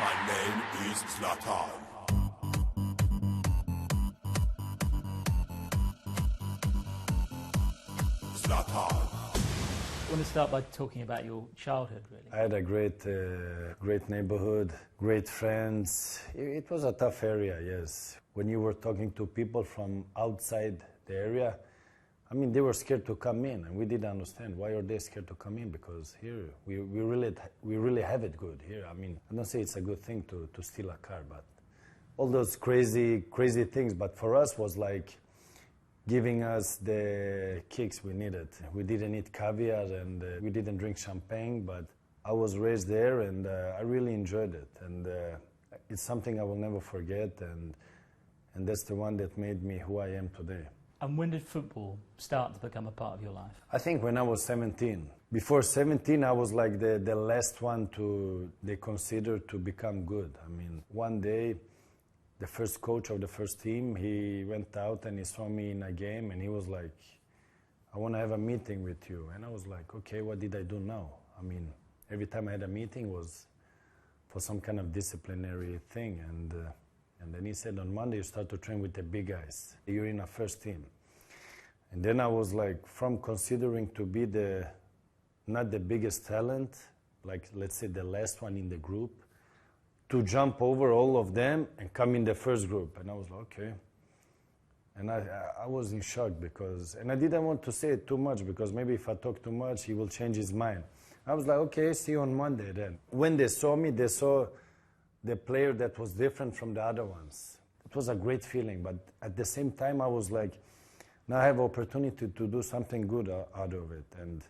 My name is Zlatan. Zlatan. I want to start by talking about your childhood, really. I had a great neighborhood, great friends. It was a tough area, yes. When you were talking to people from outside the area, I mean, they were scared to come in, and we didn't understand why are they scared to come in, because here we really have it good here. I mean, I don't say it's a good thing to steal a car, but all those crazy things. But for us was like giving us the kicks we needed. We didn't eat caviar and we didn't drink champagne, but I was raised there and I really enjoyed it. And it's something I will never forget, and that's the one that made me who I am today. And when did football start to become a part of your life? I think when I was 17. Before 17, I was like the last one they considered to become good. I mean, one day, the first coach of the first team, he went out and he saw me in a game and he was like, I want to have a meeting with you. And I was like, okay, what did I do now? I mean, every time I had a meeting was for some kind of disciplinary thing. And then he said, on Monday you start to train with the big guys. You're in a first team. And then I was like, from considering to be not the biggest talent, like let's say the last one in the group, to jump over all of them and come in the first group. And I was like, okay. And I was in shock and I didn't want to say it too much because maybe if I talk too much, he will change his mind. I was like, okay, see you on Monday then. When they saw me, they saw the player that was different from the other ones. It was a great feeling, but at the same time, I was like, now I have opportunity to do something good out of it. And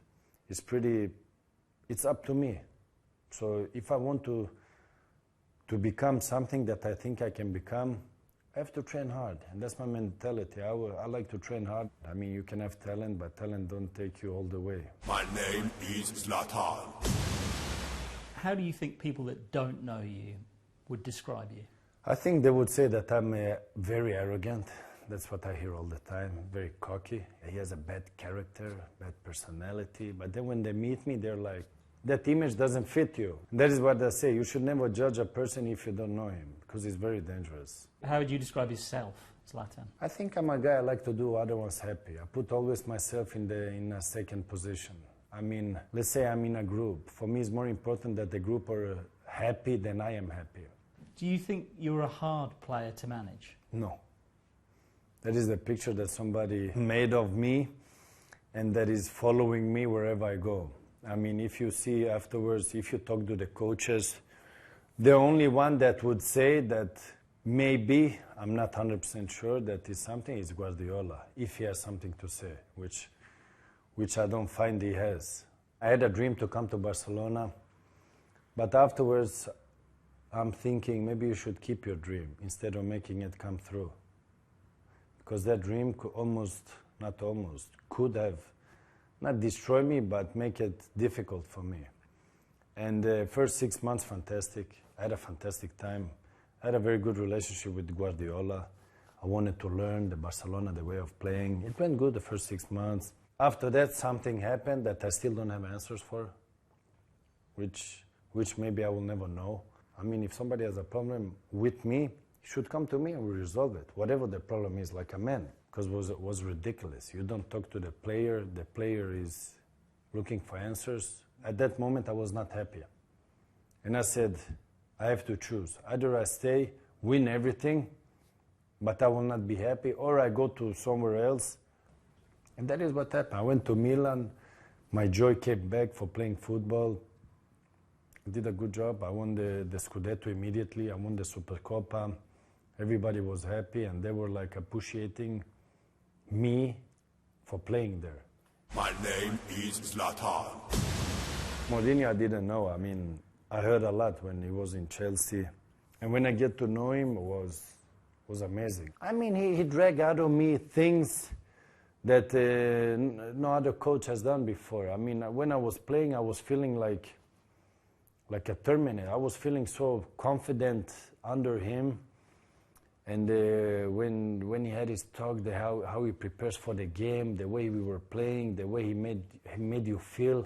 it's up to me. So if I want to become something that I think I can become, I have to train hard, and that's my mentality. I like to train hard. I mean, you can have talent, but talent don't take you all the way. My name is Zlatan. How do you think people that don't know you would describe you? I think they would say that I'm very arrogant. That's what I hear all the time, very cocky. He has a bad character, bad personality. But then when they meet me, they're like, that image doesn't fit you. That is what I say. You should never judge a person if you don't know him, because it's very dangerous. How would you describe yourself, Zlatan? I think I'm a guy I like to do other ones happy. I put always myself in a second position. I mean, let's say I'm in a group. For me, it's more important that the group are happy than I am happy. Do you think you're a hard player to manage? No. That is the picture that somebody made of me, and that is following me wherever I go. I mean, if you see afterwards, if you talk to the coaches, the only one that would say that maybe, I'm not 100% sure that is something, is Guardiola, if he has something to say, which I don't find he has. I had a dream to come to Barcelona, but afterwards I'm thinking maybe you should keep your dream instead of making it come through. Because that dream could have not destroy me, but make it difficult for me. And the first 6 months, fantastic. I had a fantastic time. I had a very good relationship with Guardiola. I wanted to learn the Barcelona, the way of playing. It went good the first 6 months. After that, something happened that I still don't have answers for, which maybe I will never know. I mean, if somebody has a problem with me, he should come to me and we'll resolve it, whatever the problem is, like a man. Because it was ridiculous. You don't talk to the player is looking for answers. At that moment, I was not happy. And I said, I have to choose. Either I stay, win everything, but I will not be happy, or I go to somewhere else. And that is what happened. I went to Milan. My joy came back for playing football. I did a good job. I won the Scudetto immediately. I won the Supercoppa. Everybody was happy, and they were like appreciating me for playing there. My name is Zlatan. Mourinho I didn't know. I mean, I heard a lot when he was in Chelsea. And when I get to know him, it was amazing. I mean, he dragged out of me things that no other coach has done before. I mean, when I was playing, I was feeling like a Terminator. I was feeling so confident under him. And when he had his talk, how he prepares for the game, the way we were playing, the way he made you feel.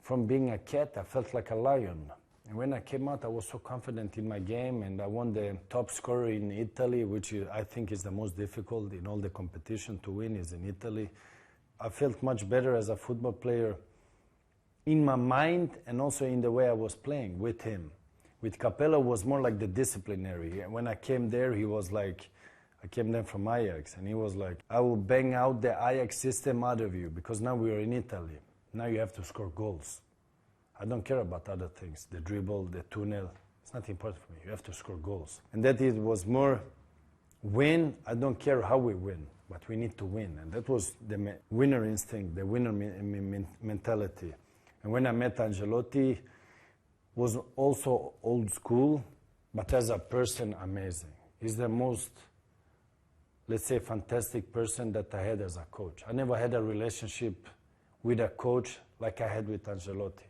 From being a cat, I felt like a lion. And when I came out, I was so confident in my game, and I won the top scorer in Italy, which I think is the most difficult in all the competition to win is in Italy. I felt much better as a football player in my mind and also in the way I was playing with him. With Capello was more like the disciplinary. When I came there, he was like, I came there from Ajax, and he was like, I will bang out the Ajax system out of you because now we are in Italy. Now you have to score goals. I don't care about other things, the dribble, the tunnel. It's not important for me. You have to score goals. And that it was more win. I don't care how we win, but we need to win. And that was the winner instinct, the winner mentality. And when I met Ancelotti, was also old school, but as a person, amazing. He's the most, let's say, fantastic person that I had as a coach. I never had a relationship with a coach like I had with Ancelotti.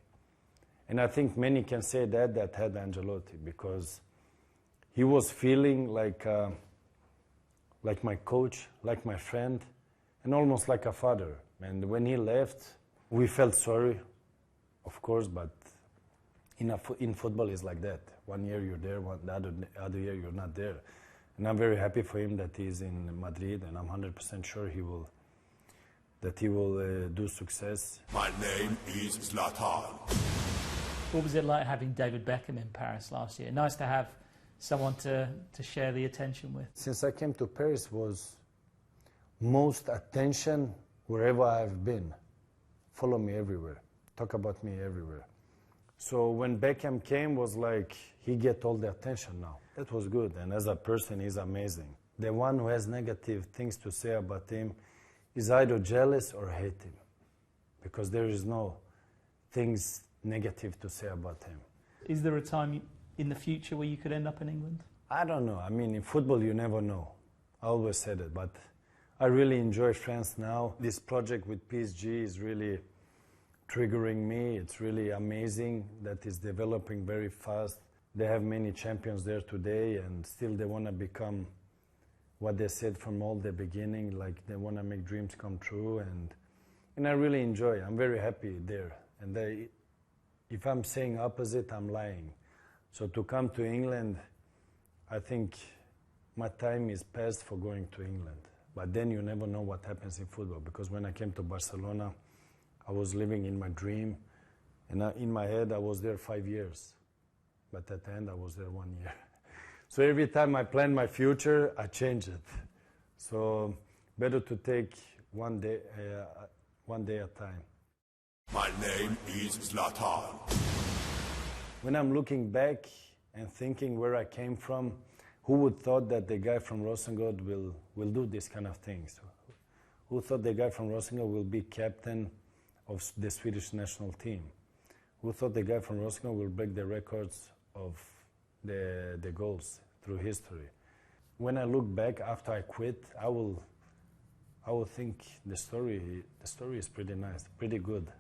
And I think many can say that had Ancelotti, because he was feeling like my coach, like my friend, and almost like a father. And when he left, we felt sorry, of course, but in football it's like that. One year you're there, the other year you're not there. And I'm very happy for him that he's in Madrid, and I'm 100% sure he will do success. My name is Zlatan. What was it like having David Beckham in Paris last year? Nice to have someone to share the attention with. Since I came to Paris, was most attention wherever I've been. Follow me everywhere. Talk about me everywhere. So when Beckham came, was like, he get all the attention now. That was good, and as a person, he's amazing. The one who has negative things to say about him is either jealous or hate him, because there is no things negative to say about him. Is there a time in the future where you could end up in England? I don't know. I mean, in football, you never know. I always said it, but I really enjoy France now. This project with PSG is really triggering me. It's really amazing that it's developing very fast. They have many champions there today, and still they want to become what they said from all the beginning, like they want to make dreams come true, and I really enjoy it. I'm very happy there. And if I'm saying opposite, I'm lying. So to come to England, I think my time is past for going to England. But then you never know what happens in football, because when I came to Barcelona, I was living in my dream, and in my head I was there 5 years. But at the end I was there 1 year. So every time I plan my future, I change it. So better to take one day at a time. My name is Zlatan. When I'm looking back and thinking where I came from, who would thought that the guy from Rosengård will do these kind of things? Who thought the guy from Rosengård will be captain of the Swedish national team? Who thought the guy from Rosengård will break the records of the goals through history? When I look back after I quit, I will think the story is pretty nice, pretty good.